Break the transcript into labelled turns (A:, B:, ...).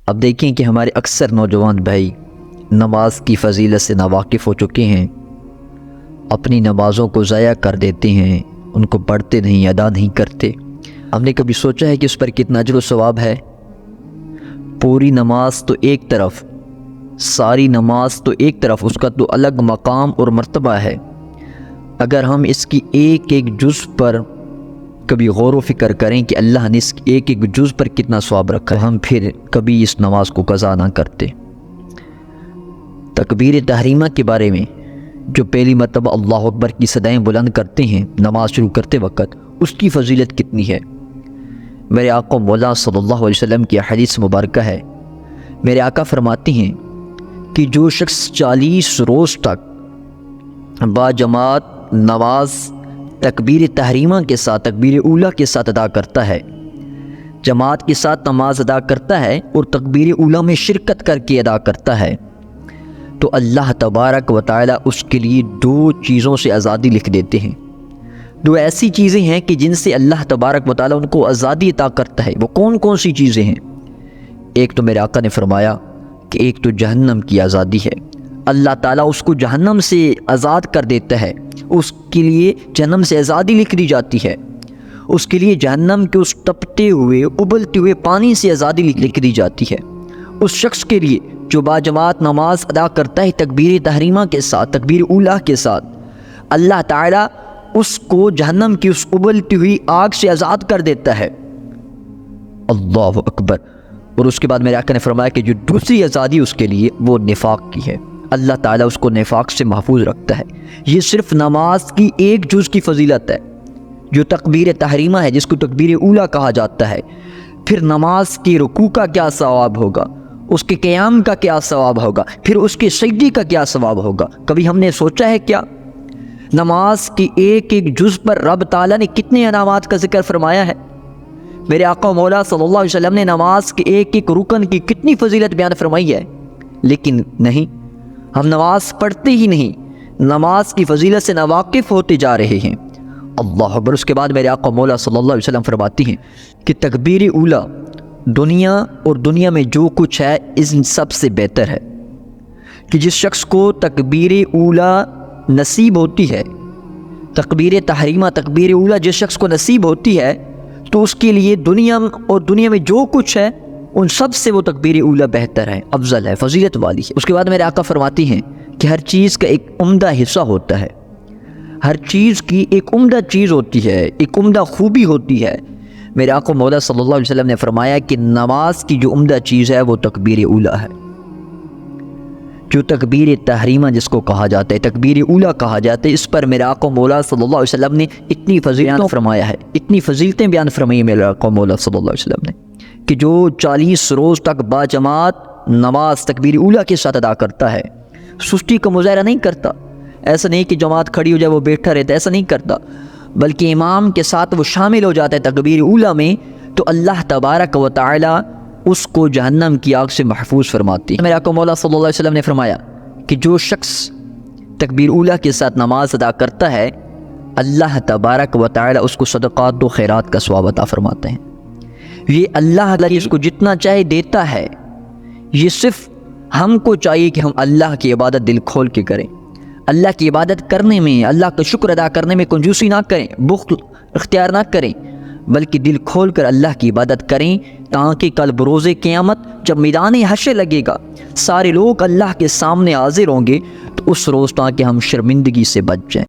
A: اب دیکھیں کہ ہمارے اکثر نوجوان بھائی نماز کی فضیلت سے ناواقف ہو چکے ہیں، اپنی نمازوں کو ضائع کر دیتے ہیں، ان کو پڑھتے نہیں، ادا نہیں کرتے۔ ہم نے کبھی سوچا ہے کہ اس پر کتنا اجر و ثواب ہے؟ پوری نماز تو ایک طرف، ساری نماز تو ایک طرف، اس کا تو الگ مقام اور مرتبہ ہے۔ اگر ہم اس کی ایک ایک جز پر کبھی غور و فکر کریں کہ اللہ نے اس ایک ایک جز پر کتنا ثواب رکھا ہے، ہم پھر کبھی اس نماز کو قضا نہ کرتے۔ تکبیر تحریمہ کے بارے میں جو پہلی مرتبہ اللہ اکبر کی صدائیں بلند کرتے ہیں نماز شروع کرتے وقت، اس کی فضیلت کتنی ہے؟ میرے آقا مولا صلی اللہ علیہ وسلم کی حدیث مبارکہ ہے، میرے آقا فرماتے ہیں کہ جو شخص 40 روز تک باجماعت نماز تکبیر تحریمہ کے ساتھ، تکبیر اولیٰ کے ساتھ ادا کرتا ہے، جماعت کے ساتھ نماز ادا کرتا ہے اور تکبیر اولیٰ میں شرکت کر کے ادا کرتا ہے، تو اللہ تبارک و تعالی اس کے لیے 2 چیزوں سے آزادی لکھ دیتے ہیں۔ 2 ایسی چیزیں ہیں کہ جن سے اللہ تبارک و تعالی ان کو آزادی عطا کرتا ہے۔ وہ کون کون سی چیزیں ہیں؟ ایک تو میرے آقا نے فرمایا کہ ایک تو جہنم کی آزادی ہے، اللہ تعالیٰ اس کو جہنم سے آزاد کر دیتا ہے، اس کے لیے جہنم سے آزادی لکھ دی جاتی ہے، اس کے لیے جہنم کے اس تپتے ہوئے ابلتے ہوئے پانی سے آزادی لکھ دی جاتی ہے۔ اس شخص کے لیے جو باجماعت نماز ادا کرتا ہے تکبیر تحریمہ کے ساتھ، تکبیر اولیٰ کے ساتھ، اللہ تعالیٰ اس کو جہنم کی اس ابلتی ہوئی آگ سے آزاد کر دیتا ہے۔ اللہ اکبر۔ اور اس کے بعد میرے آقا نے فرمایا کہ جو دوسری آزادی اس کے لیے وہ نفاق کی ہے، اللہ تعالیٰ اس کو نفاق سے محفوظ رکھتا ہے۔ یہ صرف نماز کی ایک جز کی فضیلت ہے جو تکبیر تحریمہ ہے، جس کو تکبیر اولیٰ کہا جاتا ہے۔ پھر نماز کی رکوع کا کیا ثواب ہوگا، اس کے قیام کا کیا ثواب ہوگا، پھر اس کے سجدے کا کیا ثواب ہوگا؟ کبھی ہم نے سوچا ہے کیا نماز کی ایک ایک جز پر رب تعالیٰ نے کتنے انعامات کا ذکر فرمایا ہے؟ میرے آقا مولا صلی اللہ علیہ وسلم نے نماز کے ایک ایک رکن کی کتنی فضیلت بیان فرمائی ہے، لیکن نہیں، ہم نماز پڑھتے ہی نہیں، نماز کی فضیلت سے ناواقف ہوتے جا رہے ہیں۔ اللہ اکبر۔ اس کے بعد میرے آقا مولا صلی اللہ علیہ وسلم فرماتی ہیں کہ تکبیر اولیٰ دنیا اور دنیا میں جو کچھ ہے ان سب سے بہتر ہے، کہ جس شخص کو تکبیر اولیٰ نصیب ہوتی ہے، تکبیر تحریمہ تکبیر اولیٰ جس شخص کو نصیب ہوتی ہے، تو اس کے لیے دنیا اور دنیا میں جو کچھ ہے ان سب سے وہ تکبیر اولیٰ بہتر ہے، افضل ہے، فضیلت والی ہے۔ اس کے بعد میرے آقا فرماتی ہیں کہ ہر چیز کا ایک عمدہ حصہ ہوتا ہے، ہر چیز کی ایک عمدہ چیز ہوتی ہے، ایک عمدہ خوبی ہوتی ہے۔ میرے آقا مولا صلی اللہ علیہ وسلم نے فرمایا کہ نماز کی جو عمدہ چیز ہے وہ تکبیر اولیٰ ہے۔ جو تکبیر تحریمہ جس کو کہا جاتا ہے، تکبیر اولیٰ کہا جاتا ہے، اس پر میرے آقا مولا صلی اللہ علیہ وسلم نے اتنی فضیلتیں فرمایا ہے، اتنی فضیلتیں بیان فرمائی میرے آقا مولا صلی اللہ علیہ وسلم نے، کہ جو 40 روز تک باجماعت نماز تکبیر اولیٰ کے ساتھ ادا کرتا ہے، سستی کا مظاہرہ نہیں کرتا، ایسا نہیں کہ جماعت کھڑی ہو جائے وہ بیٹھا رہتا ہے، ایسا نہیں کرتا، بلکہ امام کے ساتھ وہ شامل ہو جاتا ہے تکبیر اولیٰ میں، تو اللہ تبارک و تعالی اس کو جہنم کی آگ سے محفوظ فرماتی ہے۔ میرے آقا مولا صلی اللہ علیہ وسلم نے فرمایا کہ جو شخص تکبیر اولیٰ کے ساتھ نماز ادا کرتا ہے، اللہ تبارک و تعالی اس کو صدقات و خیرات کا ثواب عطا فرماتے ہیں۔ یہ اللہ اس کو جتنا چاہے دیتا ہے، یہ صرف ہم کو چاہیے کہ ہم اللہ کی عبادت دل کھول کے کریں، اللہ کی عبادت کرنے میں، اللہ کا شکر ادا کرنے میں کنجوسی نہ کریں، بخل اختیار نہ کریں، بلکہ دل کھول کر اللہ کی عبادت کریں، تاکہ کل بروز قیامت جب میدان حشر لگے گا، سارے لوگ اللہ کے سامنے حاضر ہوں گے، تو اس روز تاکہ ہم شرمندگی سے بچ جائیں۔